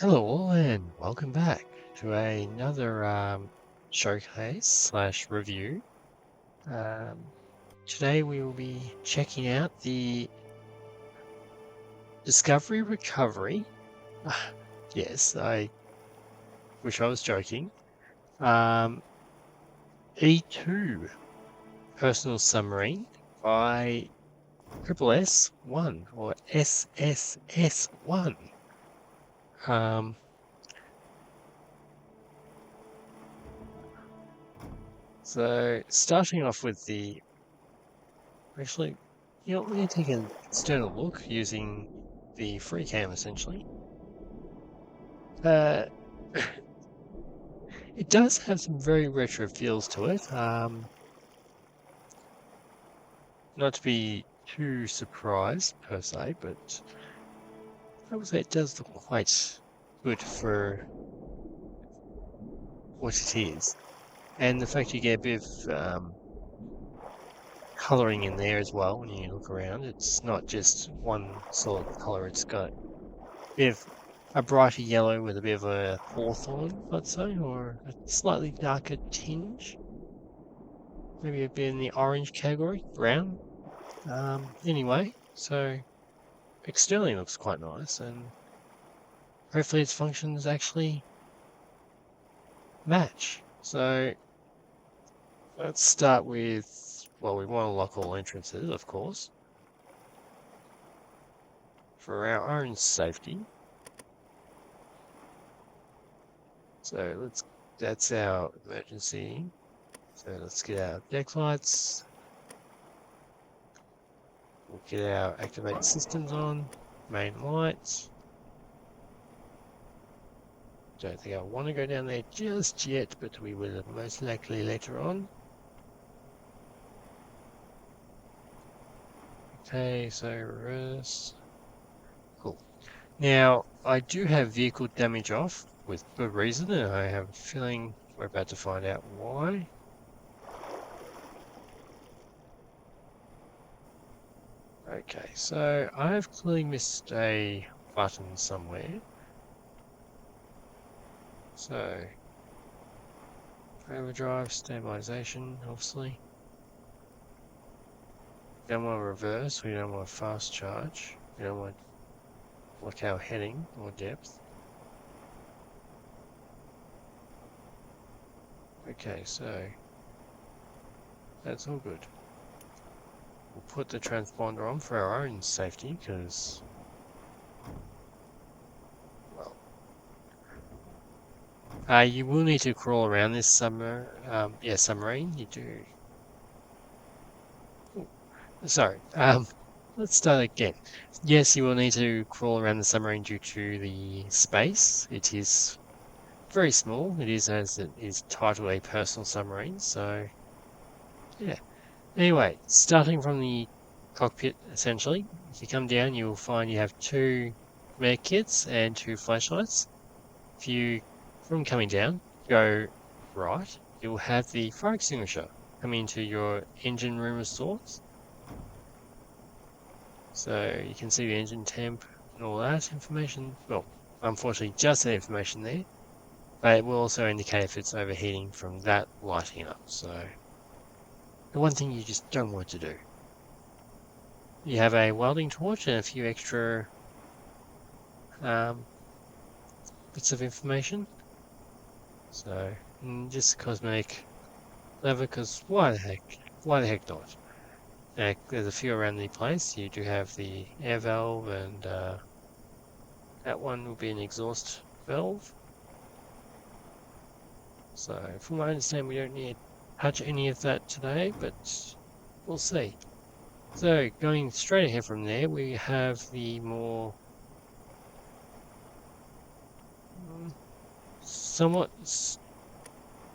Hello all and welcome back to another showcase slash review. Um, Today we will be checking out the Discovery Recovery. Yes, I wish I was joking. Um, E2 Personal Submarine by Triple S1 or SSS1. Um, so starting off with actually, we're going to take an external look using the free cam essentially. Uh, it does have some very retro feels to it. Not to be too surprised per se, but I would say it does look quite good for what it is. And the fact you get a bit of colouring in there as well when you look around. It's not just one solid colour, it's got a bit of a brighter yellow with a bit of a hawthorn, I'd say, or a slightly darker tinge. Maybe a bit in the orange category, brown. Anyway, so externally looks quite nice, and hopefully its functions actually match. So let's start with, well, we want to lock all entrances, of course, for our own safety. So that's our emergency. So let's get our deck lights. We'll get our activate systems on, main lights. Don't think I want to go down there just yet, but we will most likely later on. Okay, so reverse. Cool. Now, I do have vehicle damage off with good reason, and I have a feeling we're about to find out why. Okay, so I've clearly missed a button somewhere. So, overdrive, stabilization, obviously. We don't want reverse, we don't want fast charge, we don't want look our heading or depth. Okay, so that's all good. We'll put the transponder on for our own safety because, well, you will need to crawl around this submarine. You do. Ooh, sorry. Let's start again. Yes, you will need to crawl around the submarine due to the space. It is very small. It is as it is titled a personal submarine. So, yeah. Anyway, starting from the cockpit, essentially, if you come down, you'll find you have two med kits and two flashlights. If you, from coming down, go right, you'll have the fire extinguisher coming into your engine room of sorts. So you can see the engine temp and all that information. Well, unfortunately, just that information there, but it will also indicate if it's overheating from that lighting up. So the one thing you just don't want to do. You have a welding torch and a few extra bits of information. So just cosmetic lever, because why the heck? Why the heck not? There's a few around the place. You do have the air valve, and that one will be an exhaust valve. So from what I understand, we don't need to touch any of that today, but we'll see. So going straight ahead from there, we have the more somewhat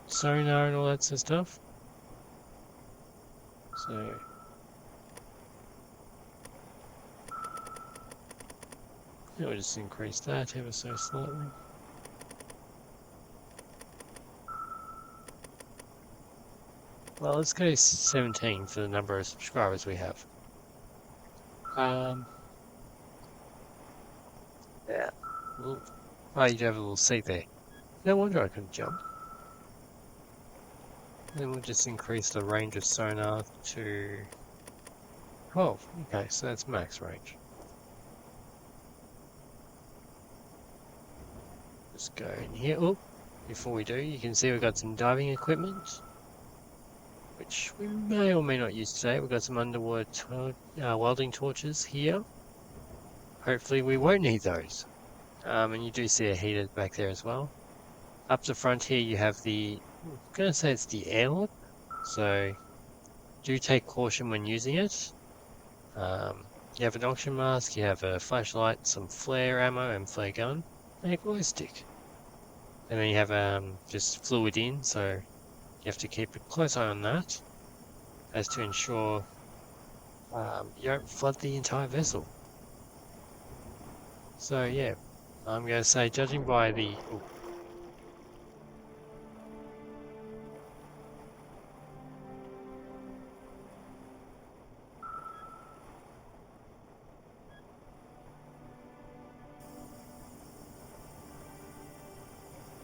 sonar and all that sort of stuff. So we'll just increase that ever so slightly. Well, let's go 17 for the number of subscribers we have. Yeah. Oh, you do have a little seat there. No wonder I couldn't jump. Then we'll just increase the range of sonar to 12. Okay, so that's max range. Just go in here. Oh, before we do, you can see we've got some diving equipment, which we may or may not use today. We've got some underwater welding torches here. Hopefully we won't need those. And you do see a heater back there as well. Up the front here you have I'm going to say it's the airlock, so do take caution when using it. You have an oxygen mask, you have a flashlight, some flare ammo and flare gun, and a glow stick. And then you have just fluid in, so you have to keep a close eye on that, as to ensure you don't flood the entire vessel. So yeah, I'm going to say, judging by the... Oh,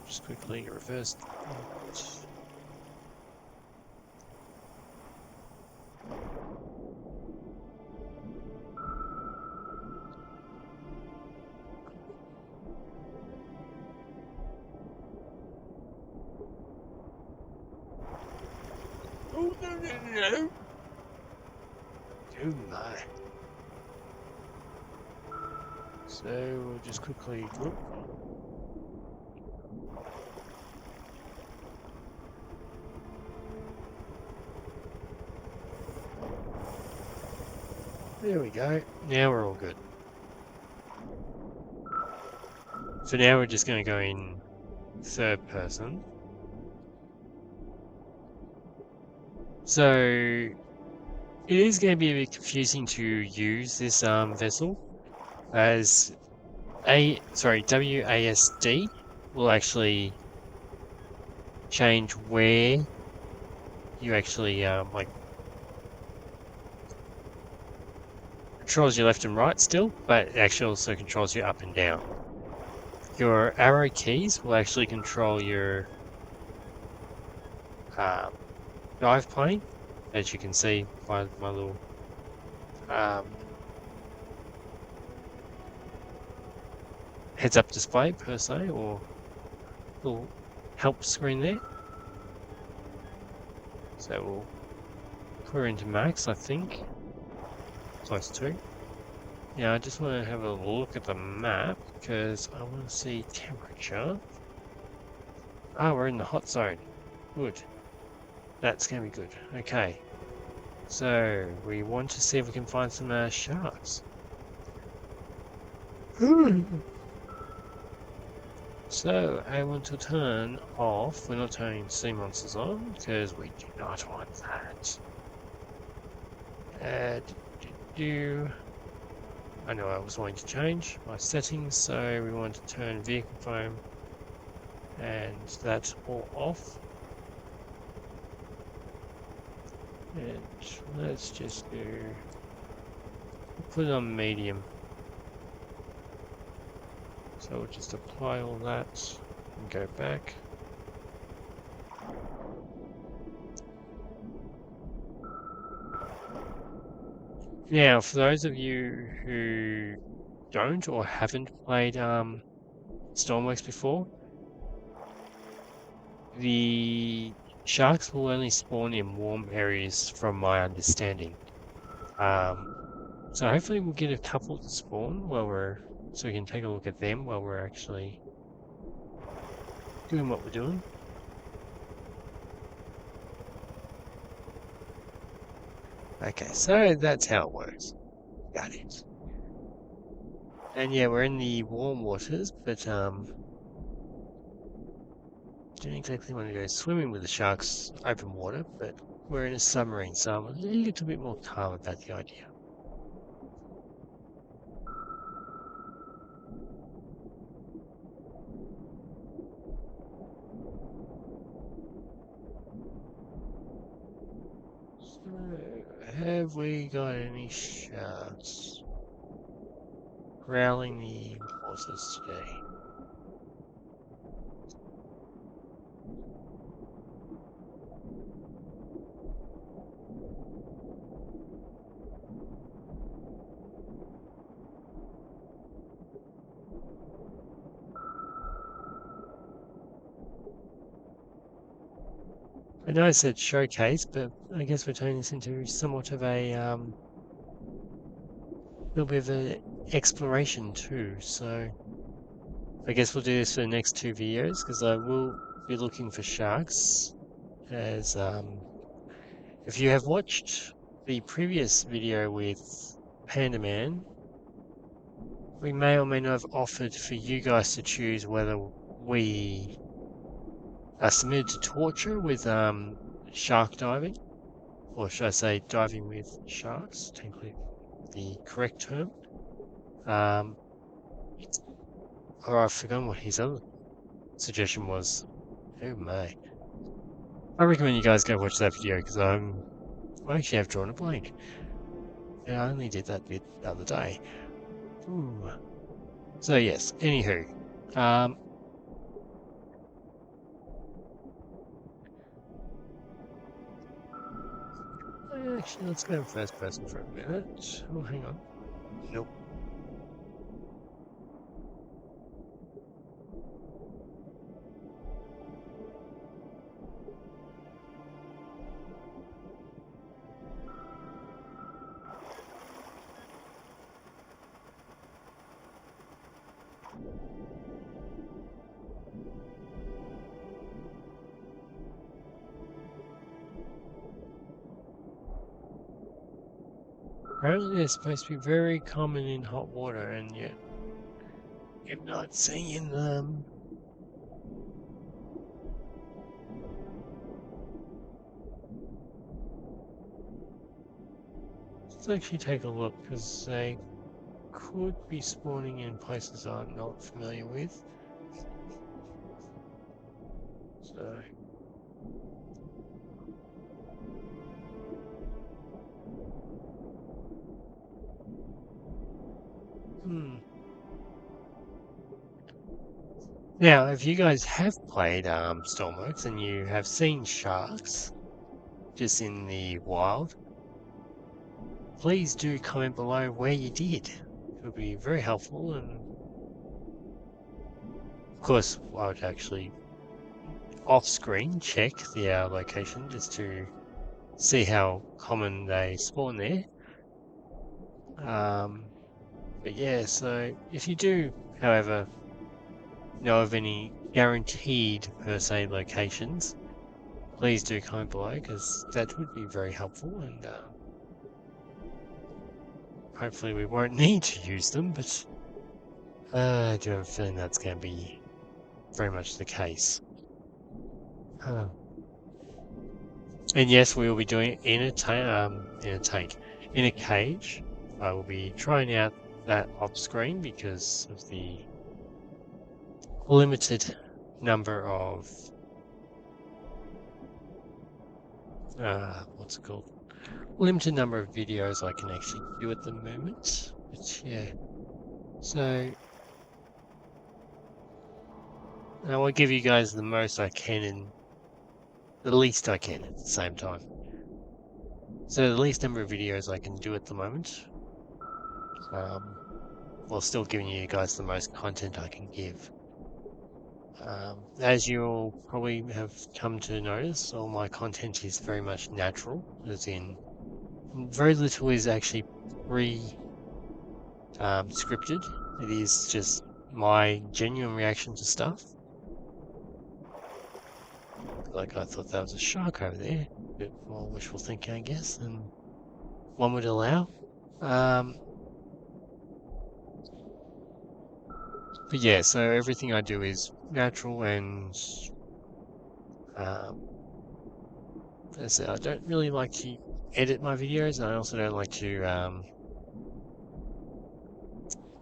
just quickly reverse. Oh no! Oh my. So we'll just quickly... Whoop. There we go. Now we're all good. So now we're just going to go in third person. So it is going to be a bit confusing to use this vessel, as WASD will actually change where you actually like controls your left and right still, but it actually also controls you up and down. Your arrow keys will actually control your dive plane, as you can see by my little heads-up display per se, or little help screen there. So we'll put her into max, I think. Close to. Now I just want to have a look at the map because I want to see temperature. Ah, we're in the hot zone. Good. That's going to be good. Okay. So we want to see if we can find some sharks. So I want to turn off. We're not turning sea monsters on because we do not want that. I know I was wanting to change my settings, so we want to turn vehicle foam, and that's all off. And let's just put it on medium. So we'll just apply all that and go back. Now, for those of you who don't or haven't played Stormworks before, the sharks will only spawn in warm areas from my understanding. So hopefully we'll get a couple to spawn so we can take a look at them while we're actually doing what we're doing. Okay, so that's how it works. Got it. And yeah, we're in the warm waters, but don't exactly want to go swimming with the sharks open water, but we're in a submarine, so I'm a little bit more calm about the idea. So, have we got any sharks growling the waters today? I know I said showcase, but I guess we're turning this into somewhat of a little bit of an exploration too. So I guess we'll do this for the next two videos because I will be looking for sharks. As if you have watched the previous video with Panda Man, we may or may not have offered for you guys to choose whether we are submitted to torture with shark diving, or should I say diving with sharks, technically the correct term. Or I've forgotten what his other suggestion was. Oh my. I recommend you guys go watch that video because I actually have drawn a blank. And I only did that bit the other day. Ooh. So yes, anywho. Actually, let's go first person for a minute. Oh, hang on. Nope. Apparently they're supposed to be very common in hot water, and yet I'm not seeing them. Let's actually take a look, because they could be spawning in places I'm not familiar with. So... Now, if you guys have played Stormworks and you have seen sharks just in the wild, please do comment below where you did. It would be very helpful, and of course I would actually off-screen check the location just to see how common they spawn there. But yeah, so if you do, however, know of any guaranteed per se locations, please do comment below because that would be very helpful, and hopefully we won't need to use them, but I do have a feeling that's going to be very much the case. And yes, we will be doing it in a tank, in a cage. I will be trying out that off screen because of the limited number of what's it called? Limited number of videos I can actually do at the moment. But yeah, so I will give you guys the most I can and the least I can at the same time. So the least number of videos I can do at the moment, while still giving you guys the most content I can give. As you'll probably have come to notice, all my content is very much natural, as in very little is actually scripted. It is just my genuine reaction to stuff. Like, I thought that was a shark over there. A bit more wishful thinking, I guess, than one would allow. But yeah, so everything I do is natural, and as I said, I don't really like to edit my videos, and I also don't like to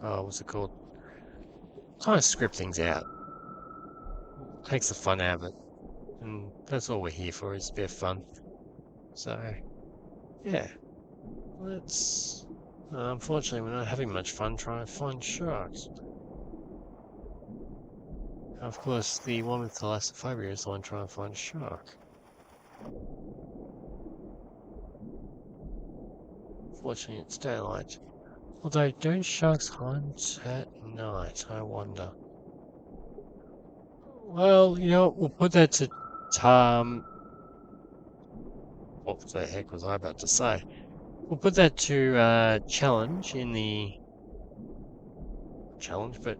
what's it called? Kind of script things out. Takes the fun out of it, and that's all we're here for, is a bit of fun. So yeah, let's. Unfortunately, we're not having much fun trying to find sharks. Of course, the one with thalassophobia is the one trying to find a shark. Fortunately, it's daylight. Although, don't sharks hunt at night, I wonder? Well, you know, we'll put that to What the heck was I about to say? We'll put that to challenge in the challenge, but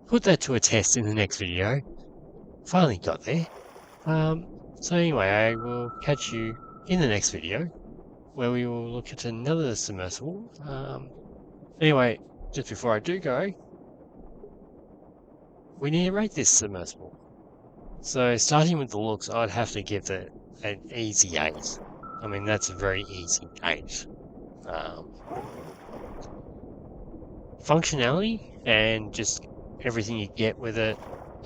put that to a test in the next video. Finally got there. So anyway, I will catch you in the next video where we will look at another submersible. Anyway, just before I do go, we need to rate this submersible. So starting with the looks, I'd have to give it an easy 8. I mean, that's a very easy 8. Functionality and just everything you get with it,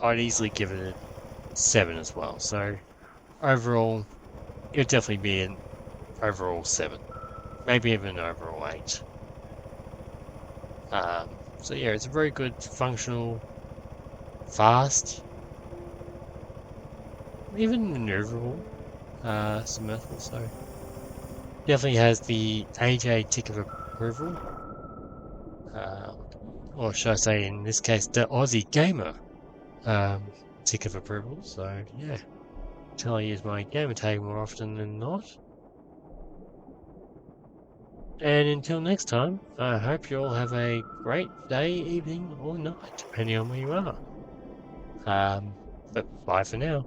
I'd easily give it a 7 as well. So overall, it'd definitely be an overall 7, maybe even an overall 8. So yeah, it's a very good, functional, fast, even maneuverable submersible. So definitely has the AJ tick of approval, or should I say, in this case, the Aussie Gamer tick of approval. So yeah, until I use my gamer tag more often than not. And until next time, I hope you all have a great day, evening, or night, depending on where you are. But bye for now.